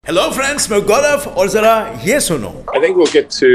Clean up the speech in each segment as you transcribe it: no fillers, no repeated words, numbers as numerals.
Hello friends, मैं गौरव और जरा ये सुनो। I think we'll get to,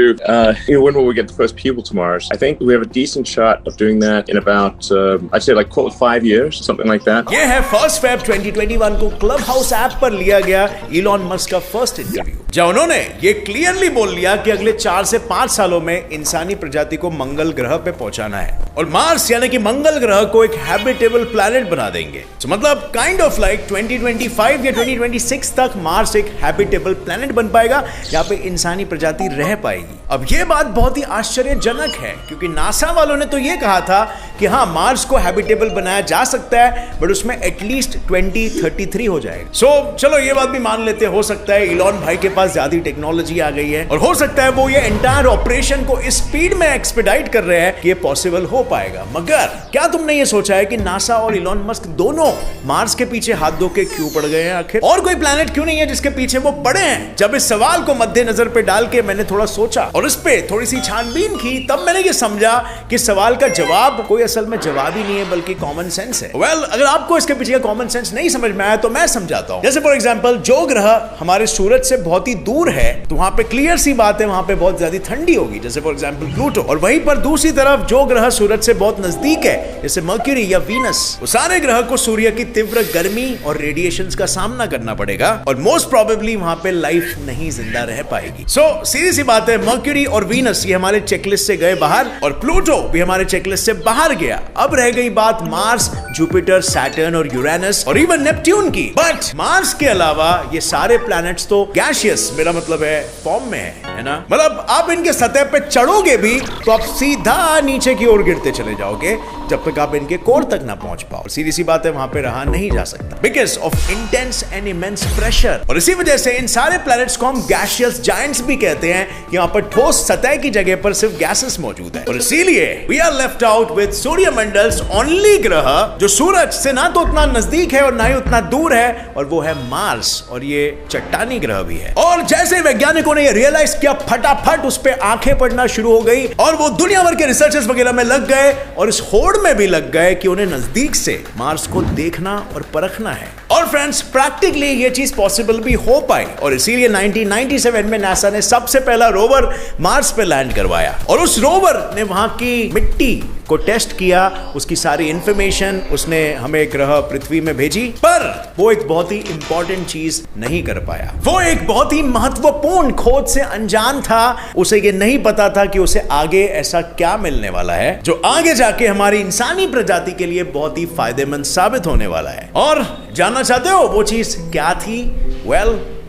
when will we get the first people to Mars? I think we have a decent shot of doing that in about, I'd say like 5 years, something like that. ये है 1 Feb 2021 को club house app पर लिया गया Elon Musk का first interview, जहाँ उन्होंने ये क्लियरली बोल लिया कि अगले 4 से 5 सालों में इंसानी प्रजाति को मंगल ग्रह पे पहुंचाना है और मार्स यानी कि मंगल ग्रह को एक हैबिटेबल प्लैनेट बना देंगे। तो मतलब काइंड ऑफ लाइक 2025 या 2026 तक मार्स एक हैबिटेबल प्लैनेट बन पाएगा जहाँ पे इंसानी प्रजाति रह पाएगी। अब ये बात बहुत ही आश्चर्यजनक है क्योंकि नासा वालों ने तो ये कहा था कि हाँ मार्स को हैबिटेबल बनाया जा सकता है बट उसमें एटलीस्ट 2033 हो जाएगा। सो चलो ये बात भी मान लेते हो सकता है इलॉन भाई के पास ज्यादा टेक्नोलॉजी आ गई है और हो सकता है वो ये एंटायर ऑपरेशन को इस स्पीड में एक्सपेडाइट कर रहे हैं कि ये पॉसिबल हो पाएगा। मगर क्या तुमने ये सोचा है कि नासा और इलॉन मस्क दोनों मार्स के पीछे हाथ धो के क्यों पड़ गए हैं आखिर? और कोई प्लैनेट क्यों नहीं है जिसके पीछे वो पड़े हैं? जब इस सवाल को मद्देनजर पे डाल के मैंने थोड़ा सोचा और इस पे थोड़ी सी छानबीन की तब मैंने ये समझा कि सवाल का जवाब कोई असल में जवाब ही नहीं है बल्कि कॉमन सेंस है। अगर आपको इसके पीछे का कॉमन सेंस नहीं समझ में आया तो मैं समझाता हूं। जैसे फॉर एग्जांपल जो ग्रह हमारे सूरज से बहुत ही दूर है तो वहां पे क्लियर सी बात है वहां पे बहुत ज्यादा ठंडी होगी, जैसे फॉर एग्जांपल प्लूटो। और वहीं पर दूसरी तरफ जो ग्रह सूरज से बहुत नजदीक है जैसे मर्क्यूरी या वीनस, वो सारे ग्रह को सूर्य की तीव्र गर्मी और रेडिएशंस का सामना करना पड़ेगा और मोस्ट प्रोबेबली वहां पे लाइफ नहीं जिंदा रह पाएगी। सो सीधी सी बात है मर्क्यूरी और वीनस ये हमारे चेकलिस्ट से गए बाहर और प्लूटो भी हमारे चेकलिस्ट से बाहर गया। अब रह गई बात मार्स, जुपिटर, सैटर्न और यूरेनस और इवन नेपट्यून की। बट मार्स के अलावा ये सारे प्लैनेट्स तो गैसियस, मेरा मतलब है फॉर्म में है ना। मतलब आप इनके सतह पे चढ़ोगे भी तो आप सीधा नीचे की ओर गिरते चले जाओगे जब तक आप इनके कोर तक ना पहुंच पाओ। सीधी सी बात है वहां पे रहा नहीं जा सकता because of intense and immense pressure. और इसी वजह से इन सारे प्लैनेट्स को हम गैसियस जायंट्स भी कहते हैं। यहाँ पर ठोस सतह की जगह पर सिर्फ गैसेस मौजूद है और इसीलिए we are left out with सूर्यमंडल्स ओनली ग्रह जो सूरज से ना तो उतना नजदीक है और ना ही उतना दूर है और वो है मार्स। और ये चट्टानी ग्रह भी है। और जैसे वैज्ञानिकों ने ये रियलाइज किया फटाफट उस पे आंखें पड़ना शुरू हो गई और वो दुनिया भर के रिसर्चर्स वगैरह में लग गए और इस होड़ में भी लग गए कि उन्हें नजदीक से मार्स को देखना और परखना है। और फ्रेंड्स प्रैक्टिकली ये चीज पॉसिबल भी हो पाई और इसीलिए 1997 में नासा ने सबसे पहला रोवर मार्स पे लैंड करवाया और उस रोवर ने वहां की मिट्टी को टेस्ट किया, उसकी सारी इंफॉर्मेशन उसने हमें ग्रह पृथ्वी में भेजी। पर वो एक बहुत ही इंपॉर्टेंट चीज नहीं कर पाया। वो एक बहुत ही महत्वपूर्ण खोज से अनजान था। उसे ये नहीं पता था कि उसे आगे ऐसा क्या मिलने वाला है जो आगे जाके हमारी इंसानी प्रजाति के लिए बहुत ही फायदेमंद साबित होने वाला है। और जानना चाहते हो वो चीज क्या थी?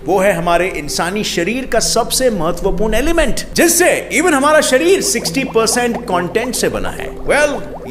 वो है हमारे इंसानी शरीर का सबसे महत्वपूर्ण एलिमेंट जिससे इवन हमारा शरीर 60% कंटेंट से बना है।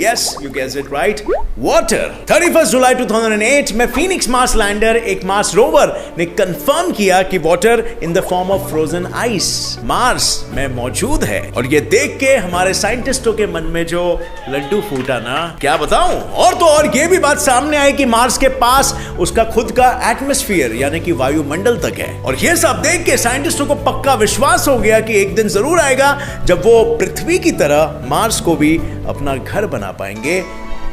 Yes, you guessed it right. Water. 31 जुलाई 2008 में फीनिक्स मार्स लैंडर एक मार्स रोवर ने कंफर्म किया कि water in the form of frozen ice Mars में मौजूद है। और ये देख के हमारे साइंटिस्टों के मन में जो लड्डू फूटा ना, क्या बताऊं। और तो और ये भी बात सामने आई कि मार्स के पास उसका खुद का एटमॉस्फेयर यानी कि वायुमंडल तक है। और ये सब देख के साइंटिस्टों को पक्का विश्वास हो गया कि एक दिन जरूर आएगा जब वो पृथ्वी की तरह मार्स को भी अपना घर बना पाएंगे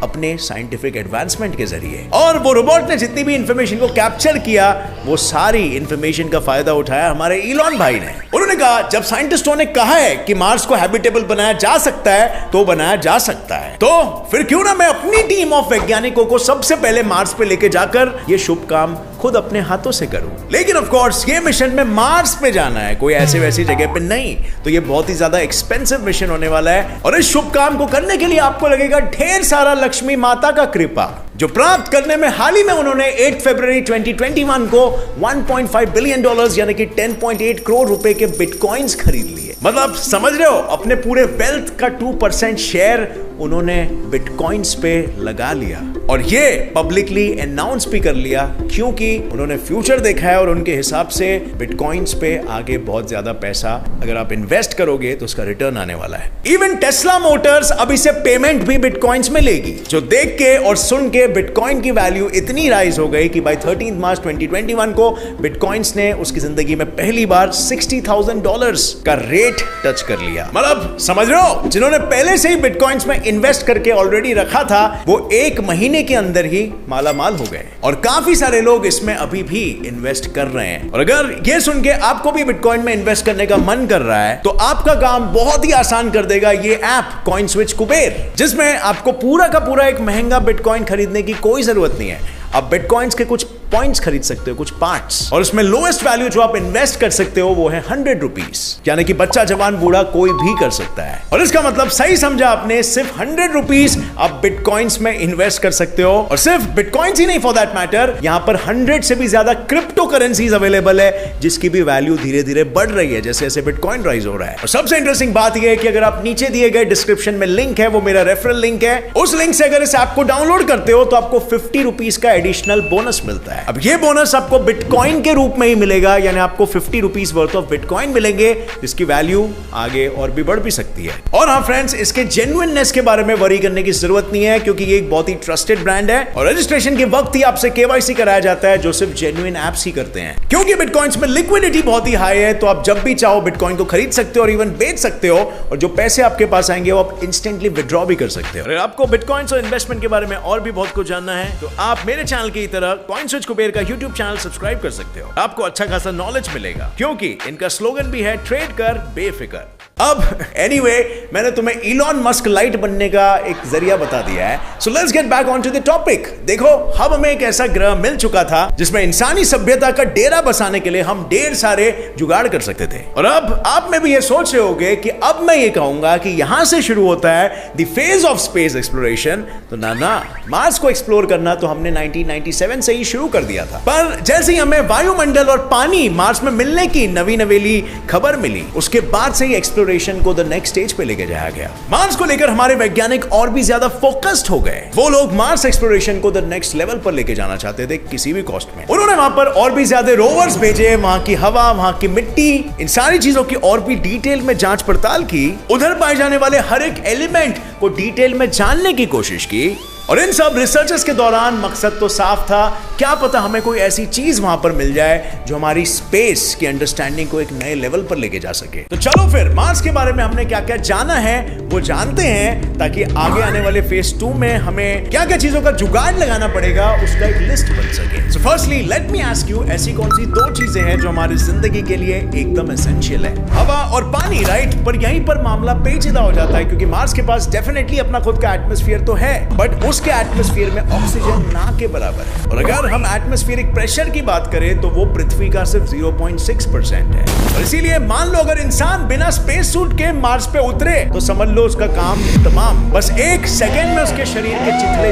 अपने साइंटिफिक एडवांसमेंट के जरिए। और वो रोबोट ने जितनी भी इंफॉर्मेशन को कैप्चर किया वो सारी इंफॉर्मेशन का फायदा उठाया हमारे इलॉन भाई ने। उन्होंने कहा जब साइंटिस्टों ने कहा है कि मार्स को हैबिटेबल बनाया जा सकता है तो बनाया जा सकता है, तो फिर क्यों ना मैं अपनी टीम ऑफ वैज्ञानिकों को सबसे पहले मार्स पे लेके जाकर ये शुभ काम खुद अपने हाथों से करूं। लेकिन ऑफ कोर्स ये मिशन में मार्स पे जाना है, कोई ऐसे वैसी जगह पे नहीं। तो ये बहुत ही ज्यादा एक्सपेंसिव मिशन होने वाला है और इस शुभ काम को करने के लिए आपको लगेगा ढेर सारा लक्ष्मी माता का कृपा जो प्राप्त करने में हाल ही में उन्होंने 8 फरवरी 2021 को $1.5 बिलियन यानी कि 10.8 करोड़ रुपए के बिटकॉइंस खरीद लिए। मतलब समझ रहे हो, अपने पूरे वेल्थ का 2% शेयर उन्होंने बिटकॉइंस पे लगा लिया और ये पब्लिकली अनाउंस भी कर लिया क्योंकि उन्होंने फ्यूचर देखा है और उनके हिसाब से बिटकॉइंस पे आगे बहुत ज्यादा पैसा अगर आप इन्वेस्ट करोगे तो उसका रिटर्न आने वाला है। इवन टेस्ला मोटर्स अब इसे पेमेंट भी बिटकॉइंस में लेगी जो देख के और सुन के बिटकॉइन की वैल्यू इतनी राइज हो गई कि बाय 13 मार्च 2021 को बिटकॉइंस ने उसकी जिंदगी में पहली बार $60,000 का रेट टच कर लिया। मतलब समझ रहे हो, जिन्होंने पहले से ही बिटकॉइंस में इन्वेस्ट करके ऑलरेडी रखा था वो एक महीने के अंदर ही मालामाल हो गए, और काफी सारे लोग इसमें अभी भी इन्वेस्ट कर रहे हैं। और अगर ये सुन के आपको भी बिटकॉइन में इन्वेस्ट करने का मन कर रहा है तो आपका काम बहुत ही आसान कर देगा ये ऐप कॉइनस्विच कुबेर, जिसमें आपको पूरा का पूरा एक महंगा बिटकॉइन खरीदने की कोई जरूरत नहीं है। आप बिटकॉइंस के कुछ पॉइंट्स खरीद सकते हो, कुछ पार्ट्स, और उसमें लोएस्ट वैल्यू जो आप इन्वेस्ट कर सकते हो वो है 100 रुपीज, यानी कि बच्चा जवान बूढ़ा कोई भी कर सकता है। और इसका मतलब सही समझा आपने, सिर्फ 100 रुपीज आप बिटकॉइंस में इन्वेस्ट कर सकते हो। और सिर्फ बिटकॉइंस ही नहीं, फॉर दैट मैटर यहां पर 100 से भी ज्यादा क्रिप्टो करेंसीज अवेलेबल है जिसकी भी वैल्यू धीरे धीरे बढ़ रही है जैसे जैसे बिटकॉइन राइज हो रहा है। और सबसे इंटरेस्टिंग बात यह है कि अगर आप नीचे दिए गए डिस्क्रिप्शन में लिंक है, वो मेरा रेफरल लिंक है, उस लिंक से अगर इस ऐप को डाउनलोड करते हो तो आपको 50 रुपीज का एडिशनल बोनस मिलता है। अब ये बोनस आपको बिटकॉइन के रूप में ही मिलेगा, यानी आपको 50 रुपीज वर्थ ऑफ बिटकॉइन मिलेंगे जिसकी वैल्यू आगे और भी बढ़ भी सकती है। और हाँ फ्रेंड्स, इसके जेन्युइननेस के बारे में वरी करने की जरूरत नहीं है क्योंकि ये एक बहुत ही ट्रस्टेड ब्रांड है और रजिस्ट्रेशन के वक्त ही आपसे केवाईसी कराया जाता है जो सिर्फ जेन्युइन ऐप्स ही करते हैं। क्योंकि बिटकॉइंस में लिक्विडिटी बहुत ही हाई है तो आप जब भी चाहो बिटकॉइन को खरीद सकते हो और इवन बेच सकते हो, और जो पैसे आपके पास आएंगे वो आप इंस्टेंटली विड्रॉ भी कर सकते हो। अगर आपको बिटकॉइंस और इन्वेस्टमेंट के बारे में और भी बहुत कुछ जानना है तो आप मेरे चैनल की तरह कॉइनस्विच कुबेर का यूट्यूब चैनल सब्सक्राइब कर सकते हो। आपको अच्छा खासा नॉलेज मिलेगा क्योंकि इनका स्लोगन भी है ट्रेड कर बेफिक्र। अब एनीवे, मैंने तुम्हें इलॉन मस्क लाइट बनने का एक जरिया बता दिया है, so let's get back on to the topic. देखो, अब हमें एक ऐसा ग्रह मिल चुका था जिसमें इंसानी सभ्यता का डेरा बसाने के लिए हम ढेर सारे जुगाड़ कर सकते थे। और अब आप में भी ये सोच रहे होगे कि अब मैं ये कहूंगा कि यहां से शुरू होता है the phase of space exploration. तो ना, मार्स को एक्सप्लोर करना तो हमने 1997 से ही शुरू कर दिया था, पर जैसे ही हमें वायुमंडल और पानी मार्स में मिलने की नवी नवेली खबर मिली, उसके बाद से ही एक्सप्लोरेशन को द नेक्स्ट स्टेज पे लेके जाया गया। मार्स को लेकर हमारे वैज्ञानिक और भी ज्यादा फोकस्ड हो गए। वो लोग मार्स एक्सप्लोरेशन को द नेक्स्ट लेवल पर लेके जाना चाहते थे किसी भी कॉस्ट में। उन्होंने वहां पर और भी ज्यादा रोवर्स भेजे, वहां की हवा, वहां की मिट्टी, इन सारी चीजों की और भी डिटेल में जांच पड़ताल की, उधर पाए जाने वाले हर एक एलिमेंट को डिटेल में जानने की कोशिश की। और इन सब रिसर्चेस के दौरान मकसद तो साफ था, क्या पता हमें कोई ऐसी चीज वहां पर मिल जाए जो हमारी स्पेस की अंडरस्टैंडिंग को एक नए लेवल पर लेके जा सके। तो चलो फिर मार्स के बारे में हमने क्या क्या जाना है वो जानते हैं, ताकि आगे आने वाले फेज 2 में हमें क्या क्या चीजों का जुगाड़ लगाना पड़ेगा उसका एक लिस्ट बन सके। So firstly let me ask you, ऐसी कौन सी 2 चीजें हैं जो हमारी जिंदगी के लिए एकदम एसेंशियल है? हवा और पानी, राइट? पर यहीं पर मामला पेचीदा हो जाता है क्योंकि मार्स के पास डेफिनेटली अपना खुद का एटमॉस्फेयर तो है, बट उसके एटमॉस्फेयर में ऑक्सीजन ना के बराबर है। और अगर हम एटमॉस्फेरिक प्रेशर की बात करें तो वो पृथ्वी का सिर्फ 0.6% है। और इसीलिए मान लो अगर इंसान बिना स्पेस सूट के मार्स पे उतरे तो समझ लो उसका काम तमाम, बस 1 सेकेंड में उसके शरीर के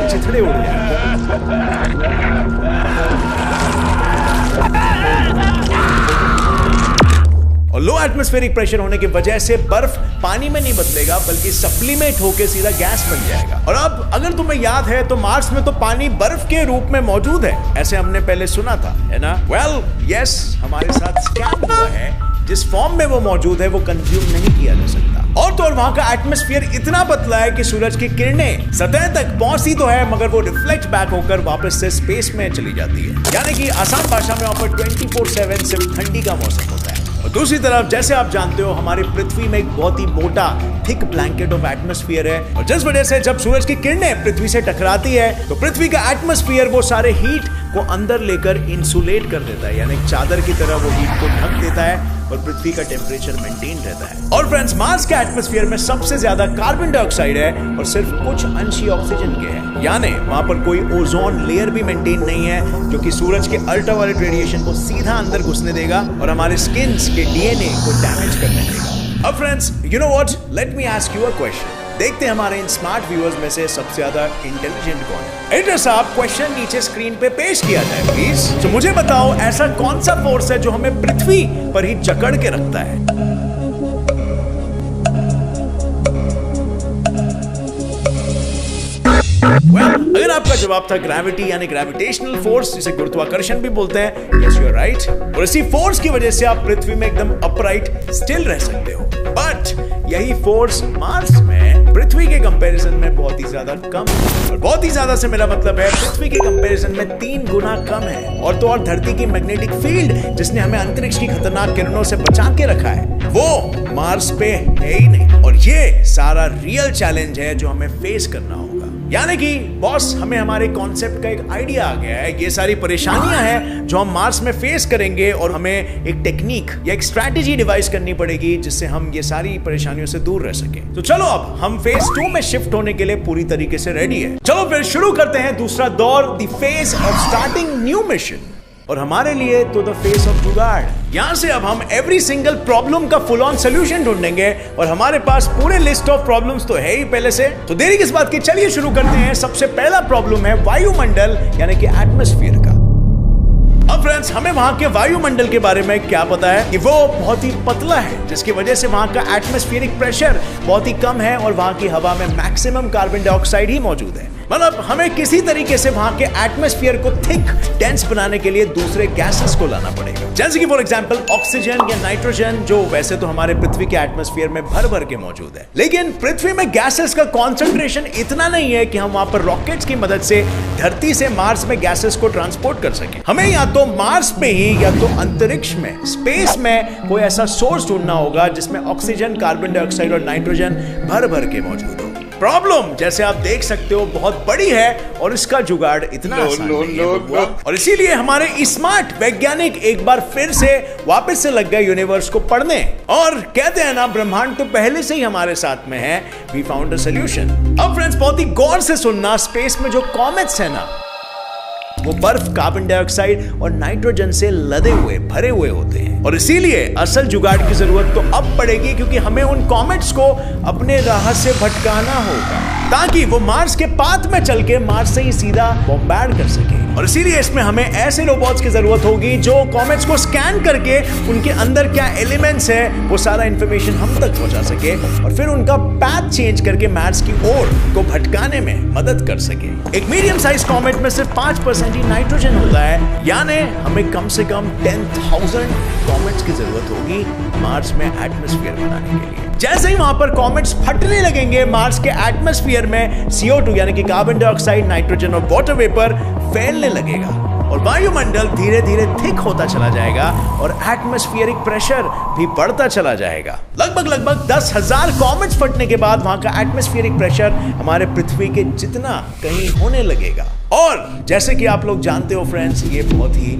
चिथड़े उड़ जाएंगे। और लो एटमॉस्फेरिक प्रेशर होने की वजह से बर्फ पानी में नहीं बदलेगा बल्कि सप्लीमेट होकर सीधा गैस बन जाएगा। और अब अगर तुम्हें याद है तो मार्स में तो पानी बर्फ के रूप में मौजूद है, ऐसे हमने पहले सुना था, है ना? वेल यस, हमारे साथ स्कैम हुआ है। जिस फॉर्म में वो मौजूद है वो कंज्यूम नहीं किया जा सकता। और तो और वहां का एटमॉस्फेयर इतना पतला है कि सूरज की किरणें सतह तक पहुंचती तो है मगर वो रिफ्लेक्ट बैक होकर वापस से स्पेस में चली जाती है। यानी कि आसान भाषा में वहां पर 24/7 सिर्फ ठंडी का मौसम होता है। और दूसरी तरफ जैसे आप जानते हो हमारी पृथ्वी में एक बहुत ही मोटा थिक ब्लैंकेट ऑफ एटमॉस्फेयर है, और जिस वजह से जब सूरज की किरणें पृथ्वी से टकराती है तो पृथ्वी का एटमॉस्फेयर वो सारे हीट को अंदर लेकर इंसुलेट कर देता है, यानी चादर की तरह वो हीट को ढक देता है और पृथ्वी का टेम्परेचर मेंटेन रहता है। और फ्रेंड्स, मार्स के एटमॉस्फेयर में सबसे ज्यादा कार्बन डाइऑक्साइड है और सिर्फ कुछ अंश ही ऑक्सीजन के हैं, यानी वहां पर कोई ओजोन लेयर भी मेंटेन नहीं है जो कि सूरज के अल्ट्रावायलेट रेडिएशन को सीधा अंदर घुसने देगा और हमारे स्किन के डीएनए को डैमेज करने देगा। अब friends, you know what, let me ask you a question. देखते हैं हमारे इन स्मार्ट व्यूअर्स में से सबसे ज्यादा इंटेलिजेंट कौन है। एडिटर साहब, क्वेश्चन नीचे स्क्रीन पे पेश किया जाए प्लीज। तो मुझे बताओ, ऐसा कौन सा फोर्स है जो हमें पृथ्वी पर ही जकड़ के रखता है? अगर आपका जवाब था ग्रेविटी यानी ग्रेविटेशनल फोर्स, जिसे गुरुत्वाकर्षण भी बोलते हैं, यस यू आर राइट। और इसी फोर्स की वजह से आप पृथ्वी में एकदम अपराइट स्टिल रह सकते हो। बट यही फोर्स मार्स में पृथ्वी के कंपैरिजन में बहुत ही ज्यादा कम है। और बहुत ही ज्यादा से मेरा मतलब है पृथ्वी के कंपैरिजन में 3 गुना कम है। और तो और धरती की मैग्नेटिक फील्ड जिसने हमें अंतरिक्ष की खतरनाक किरणों से बचा के रखा है वो मार्स पे है ही नहीं। और ये सारा रियल चैलेंज है जो हमें फेस करना होगा। यानी कि बॉस हमें हमारे कॉन्सेप्ट का एक आइडिया आ गया है। ये सारी परेशानियां हैं जो हम मार्स में फेस करेंगे और हमें एक टेक्निक या एक स्ट्रैटेजी डिवाइस करनी पड़ेगी जिससे हम ये सारी परेशानियों से दूर रह सके। तो चलो अब हम फेज 2 में शिफ्ट होने के लिए पूरी तरीके से रेडी है। चलो फिर शुरू करते हैं दूसरा दौर, the phase of starting new mission. और हमारे लिए तो द फेस ऑफ जुगाड़। यहां से अब हम एवरी सिंगल प्रॉब्लम का फुल ऑन सोल्यूशन ढूंढेंगे और हमारे पास पूरे लिस्ट ऑफ प्रॉब्लम्स तो है ही पहले से। तो देरी किस बात की, चलिए शुरू करते हैं। सबसे पहला प्रॉब्लम है वायुमंडल यानी कि एटमॉस्फेयर का। अब फ्रेंड्स हमें वहां के वायुमंडल के बारे में क्या पता है कि वो बहुत ही पतला है जिसकी वजह से वहां का एटमॉस्फेरिक प्रेशर बहुत ही कम है और वहां की हवा में मैक्सिमम कार्बन डाइऑक्साइड ही मौजूद है। मतलब हमें किसी तरीके से वहां के एटमॉस्फेयर को थिक डेंस बनाने के लिए दूसरे गैसेस को लाना पड़ेगा, जैसे कि फॉर एग्जांपल ऑक्सीजन या नाइट्रोजन, जो वैसे तो हमारे पृथ्वी के एटमॉस्फेयर में भर भर के मौजूद है। लेकिन पृथ्वी में गैसेस का कॉन्सेंट्रेशन इतना नहीं है कि हम वहां पर रॉकेट्स की मदद से धरती से मार्स में गैसेस को ट्रांसपोर्ट कर सकें। हमें या तो मार्स पे ही या तो अंतरिक्ष में, स्पेस में कोई ऐसा सोर्स ढूंढना होगा जिसमें ऑक्सीजन, कार्बन डाइऑक्साइड और नाइट्रोजन भर भर के मौजूद हो। प्रॉब्लम जैसे आप देख सकते हो बहुत बड़ी है और इसका जुगाड़ इतना आसान नहीं है। और इसीलिए हमारे स्मार्ट वैज्ञानिक एक बार फिर से वापस से लग गए यूनिवर्स को पढ़ने और कहते हैं ना, ब्रह्मांड तो पहले से ही हमारे साथ में है, वी फाउंड अ सॉल्यूशन। अब फ्रेंड्स बहुत ही गौर से सुनना, स्पेस में जो कॉमेट्स है ना वो बर्फ, कार्बन डाइऑक्साइड और नाइट्रोजन से लदे हुए, भरे हुए होते हैं। और इसीलिए असल जुगाड़ की जरूरत तो अब पड़ेगी क्योंकि हमें उन कॉमेट्स को अपने राह से भटकाना होगा ताकि वो मार्स के पाथ में चल के मार्स से ही सीधा बॉम्बार्ड कर सके। और इसीलिए इसमें हमें ऐसे रोबोट्स की जरूरत होगी जो कॉमेट्स को स्कैन करके उनके अंदर क्या एलिमेंट्स है वो सारा इंफॉर्मेशन हम तक पहुंचा सके और फिर उनका पाथ चेंज करके मार्स की ओर को भटकाने में मदद कर सके। एक मीडियम साइज कॉमेट में सिर्फ 5% ही नाइट्रोजन होता है, यानी हमें कम से कम 10,000 कॉमेट्स की जरूरत होगी मार्स में एटमॉस्फेयर बनाने के लिए। जैसे ही वहां पर कॉमेट्स फटने लगेंगे, मार्स के एटमॉस्फेयर में CO2 यानी कि कार्बन डाइऑक्साइड, नाइट्रोजन और वाटर वेपर फैलने लगेगा और वायुमंडल धीरे धीरे थिक होता चला जाएगा और एटमॉस्फेरिक प्रेशर भी बढ़ता चला जाएगा। लगभग 10,000 कॉमेट्स फटने के बाद वहां का एटमॉस्फेरिक प्रेशर हमारे पृथ्वी के जितना कहीं होने लगेगा। और जैसे कि आप लोग जानते हो फ्रेंड्स, ये बहुत ही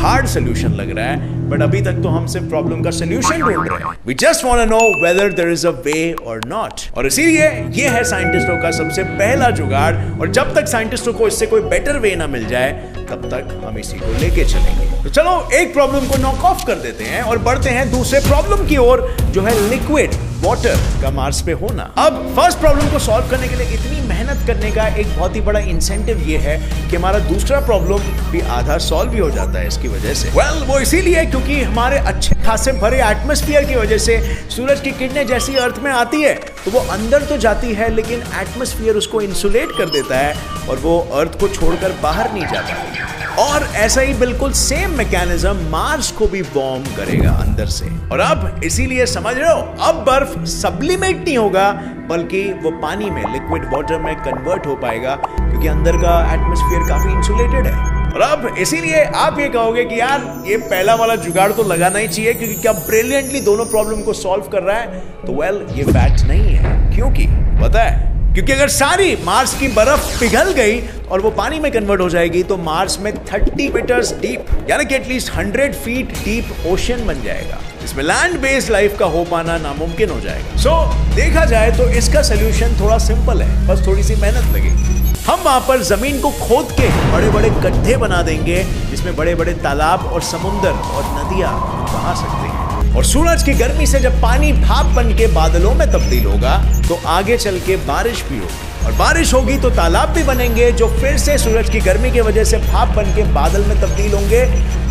हार्ड सोल्यूशन लग रहा है, बट अभी तक तो हम सिर्फ प्रॉब्लम का सोल्यूशन ढूंढ रहे हैं। We just want to know whether there is a way or not। और इसीलिए ये है साइंटिस्टों का सबसे पहला जुगाड़ और जब तक साइंटिस्टों को इससे कोई बेटर वे ना मिल जाए तब तक हम इसी को लेके चलेंगे। तो चलो एक प्रॉब्लम को नॉक ऑफ कर देते हैं और बढ़ते हैं दूसरे प्रॉब्लम की ओर, जो है लिक्विड वाटर का मार्स पे होना। अब फर्स्ट प्रॉब्लम को सॉल्व करने के लिए इतनी मेहनत करने का एक बहुत ही बड़ा इंसेंटिव ये है कि हमारा दूसरा प्रॉब्लम भी आधा सॉल्व भी हो जाता है इसकी वजह से। वो इसीलिए क्योंकि हमारे अच्छे खासे भरे एटमॉस्फेयर की वजह से सूरज की किरणें जैसी अर्थ में आती है तो वो अंदर तो जाती है लेकिन एटमॉस्फेयर उसको इंसुलेट कर देता है और वो अर्थ को छोड़कर बाहर नहीं जाता। और ऐसा ही बिल्कुल सेम मैकेनिज्म मार्स को भी वार्म करेगा अंदर से। और अब इसीलिए समझ रहे हो, अब बर्फ सब्लिमेट नहीं होगा बल्कि वो पानी में, लिक्विड वाटर में कन्वर्ट हो पाएगा क्योंकि अंदर का एटमॉस्फेयर काफी इंसुलेटेड है। और अब इसीलिए आप ये कहोगे कि यार ये पहला वाला जुगाड़ तो लगाना ही चाहिए क्योंकि क्या ब्रिलियंटली दोनों प्रॉब्लम को सॉल्व कर रहा है। तो ये फैक्ट नहीं है। क्योंकि पता है, क्योंकि अगर सारी मार्स की बर्फ पिघल गई और वो पानी में कन्वर्ट हो जाएगी तो मार्स में 30 मीटर्स डीप यानी कि एटलीस्ट 100 फीट डीप ओशन बन जाएगा, जिसमें लैंड बेस्ड लाइफ का हो पाना नामुमकिन हो जाएगा। देखा जाए तो इसका सोल्यूशन थोड़ा सिंपल है, बस थोड़ी सी मेहनत लगेगी। हम वहां पर जमीन को खोद के बड़े बड़े गड्ढे बना देंगे जिसमें बड़े बड़े तालाब और समुंदर और नदियां बहा सकते हैं। और सूरज की गर्मी से जब पानी भाप बन के बादलों में तब्दील होगा तो आगे चल के बारिश भी होगी और बारिश होगी तो तालाब भी बनेंगे जो फिर से सूरज की गर्मी की वजह से भाप बन के बादल में तब्दील होंगे।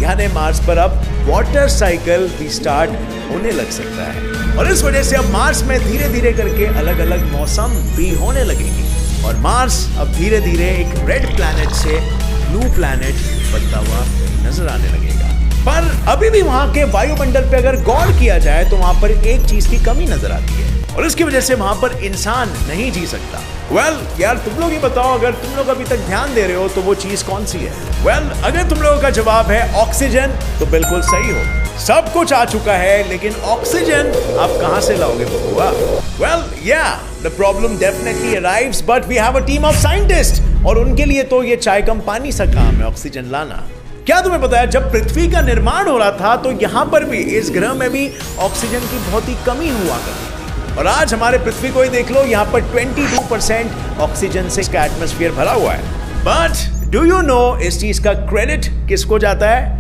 यानी मार्स पर अब वाटर साइकिल भी स्टार्ट होने लग सकता है और इस वजह से अब मार्स में धीरे धीरे करके अलग अलग मौसम भी होने लगेंगे और मार्स अब धीरे धीरे एक रेड प्लैनेट से ब्लू प्लैनेट बनता हुआ नजर आने लगेगा। पर अभी भी वहां के वायुमंडल पे अगर गौर किया जाए तो वहां पर एक चीज की कमी नजर आती है और इसकी वजह से वहां पर इंसान नहीं जी सकता। यार तुम लोग ही बताओ, अगर तुम लोग अभी तक ध्यान दे रहे हो तो वो चीज कौन सी है? अगर तुम लोगों का जवाब है ऑक्सीजन तो बिल्कुल सही हो। सब कुछ आ चुका है लेकिन ऑक्सीजन आप कहां से लाओगे बबुआ? The problem definitely arrives but we have a team of scientist और उनके लिए तो ये चाय कम पानी सा काम है ऑक्सीजन लाना। क्या तुम्हें पता है जब पृथ्वी का निर्माण हो रहा था तो यहां पर भी, इस ग्रह में भी ऑक्सीजन की बहुत ही कमी हुआ करती थी और आज हमारे पृथ्वी को ही देख लो, यहां पर 22% ऑक्सीजन से इसका एटमॉस्फेयर भरा हुआ है। बट डू यू नो इस चीज का क्रेडिट किसको जाता है?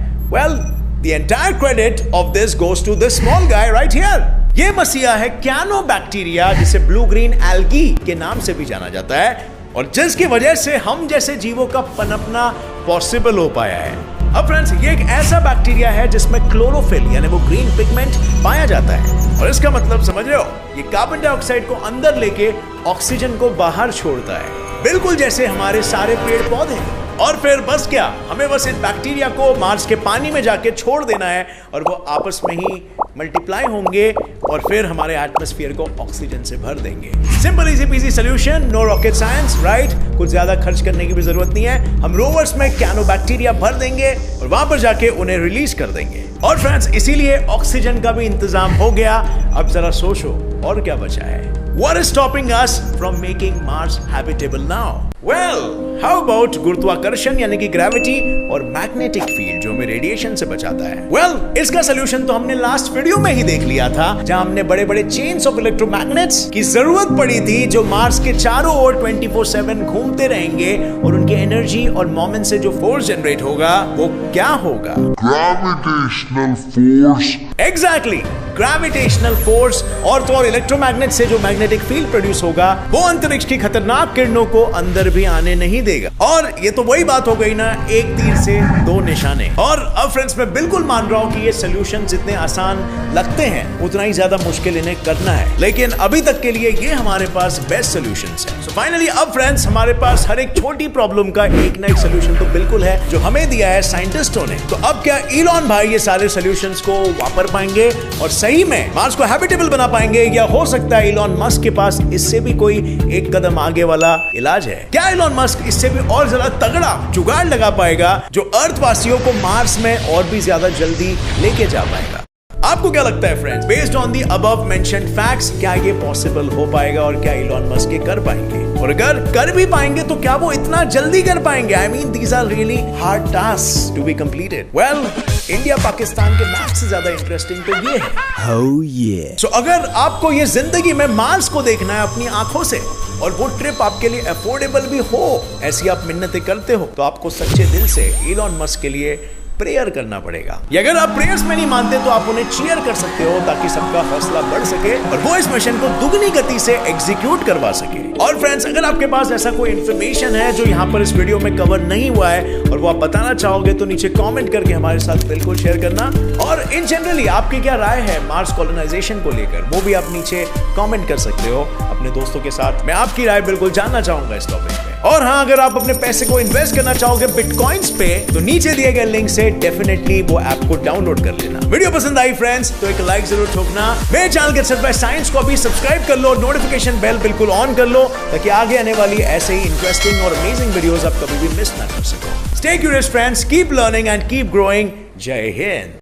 The entire credit of this goes to this small guy right here. ये मसीहा है क्यानोबैक्टीरिया, जिसे ब्लू ग्रीन एल्गी के नाम से भी जाना जाता है और जिसकी वजह से हम जैसे जीवों का पनपना पॉसिबल हो पाया है। अब फ्रेंड्स, ये एक ऐसा बैक्टीरिया है जिसमें क्लोरोफिल यानी वो ग्रीन पिगमेंट पाया जाता है और इसका मतलब समझ रहे हो, ये कार्बन डाइऑक्साइड को अंदर लेके ऑक्सीजन को बाहर छोड़ता है, बिल्कुल जैसे हमारे सारे पेड़ पौधे। और फिर बस क्या, हमें बस इस बैक्टीरिया को मार्स के पानी में जाके छोड़ देना है और वो आपस में ही मल्टीप्लाई होंगे और फिर हमारे एटमॉस्फेयर को ऑक्सीजन से भर देंगे। Simple easy peasy solution, no rocket science, right? कुछ ज्यादा खर्च करने की भी जरूरत नहीं है। हम रोवर्स में क्यानोबैक्टीरिया भर देंगे और वहां पर जाके उन्हें रिलीज कर देंगे। और फ्रेंड्स, इसीलिए ऑक्सीजन का भी इंतजाम हो गया। अब जरा सोचो और क्या बचा है? What is stopping us from making Mars habitable now? How about गुरुत्वाकर्षण यानी कि ग्रेविटी और मैग्नेटिक फील्ड जो हमें रेडिएशन से बचाता है? इसका सोल्यूशन तो हमने लास्ट वीडियो में ही देख लिया था, जहां हमने बड़े बड़े चेन्स ऑफ इलेक्ट्रोमैग्नेट्स की जरूरत पड़ी थी जो मार्स के चारों ओर 24/7 घूमते रहेंगे और उनके एनर्जी और मोमेंट से जो फोर्स जनरेट होगा वो क्या होगा? Gravitational force. Exactly, gravitational force. और तो और इलेक्ट्रोमैग्नेट से जो मैग्नेटिक फील्ड प्रोड्यूस होगा वो अंतरिक्ष की खतरनाक किरणों को अंदर भी आने नहीं देगा। और ये तो वही बात हो गई ना, एक तीर से दो निशाने। और अब फ्रेंड्स, मैं बिल्कुल मान रहा हूं कि ये सॉल्यूशन जितने आसान लगते हैं उतना ही ज्यादा मुश्किल इन्हें करना है, लेकिन अभी तक के लिए ये हमारे पास बेस्ट सॉल्यूशंस हैं। सो फाइनली अब फ्रेंड्स, हमारे पास हर एक छोटी प्रॉब्लम का एक ना एक सॉल्यूशन तो बिल्कुल है जो हमें दिया है साइंटिस्टों ने। तो अब क्या इलॉन भाई ये सारे सॉल्यूशंस को वापर पाएंगे और सही में मार्स को हैबिटेबल बना पाएंगे, या हो सकता है इलॉन मस्क के पास इससे भी कोई एक कदम आगे वाला इलाज है? क्या इलॉन मस्क इससे भी और ज्यादा तगड़ा जुगाड़ लगा पाएगा जो अर्थवासियों को मार्स में और भी ज्यादा जल्दी लेके जा पाएगा? आपको क्या लगता है friends, based on the above mentioned facts, क्या ये पॉसिबल हो पाएगा और क्या इलॉन मस्क ये कर पाएंगे? और अगर कर भी पाएंगे तो क्या वो इतना जल्दी कर पाएंगे? I mean these are really hard task to be completed. India Pakistan के मैच से ज्यादा इंटरेस्टिंग तो ये है। Oh yeah. सो अगर आपको ये जिंदगी में मार्स को देखना है अपनी आंखों से और वो ट्रिप आपके लिए अफोर्डेबल भी हो, ऐसी आप मिन्नतें करते हो, तो आपको सच्चे दिल से इलॉन मस्क के लिए प्रेयर करना पड़ेगा। या अगर आप प्रेयर्स में नहीं मानते तो आप उन्हें चीयर कर सकते हो ताकि सबका हौसला बढ़ सके और वो इस मिशन को दुगनी गति से एग्जीक्यूट करवा सके। और फ्रेंड्स, अगर आपके पास ऐसा कोई इंफॉर्मेशन है जो यहाँ पर इस वीडियो में कवर नहीं हुआ है और वो आप बताना चाहोगे तो नीचे कमेंट करके हमारे साथ बिल्कुल शेयर करना। और इन जनरली आपकी क्या राय है मार्स कॉलोनाइजेशन को लेकर, वो भी आप नीचे कमेंट कर सकते हो अपने दोस्तों के साथ। मैं आपकी राय बिल्कुल जानना चाहूंगा इस टॉपिक पे। और हाँ, अगर आप अपने पैसे को इन्वेस्ट करना चाहोगे बिटकॉइंस पे तो नीचे दिए गए लिंक से डेफिनेटली वो ऐप को डाउनलोड कर लेना। वीडियो पसंद आई फ्रेंड्स तो एक लाइक जरूर ठोकना। मेरे चैनल के सर्टिफाइड साइंस को अभी सब्सक्राइब कर लो, नोटिफिकेशन बेल बिल्कुल ऑन कर लो ताकि आगे आने वाली ऐसे ही इंटरेस्टिंग और अमेजिंग वीडियोस आप कभी भी मिस ना कर सको। Stay curious friends, keep learning and keep growing. जय हिंद।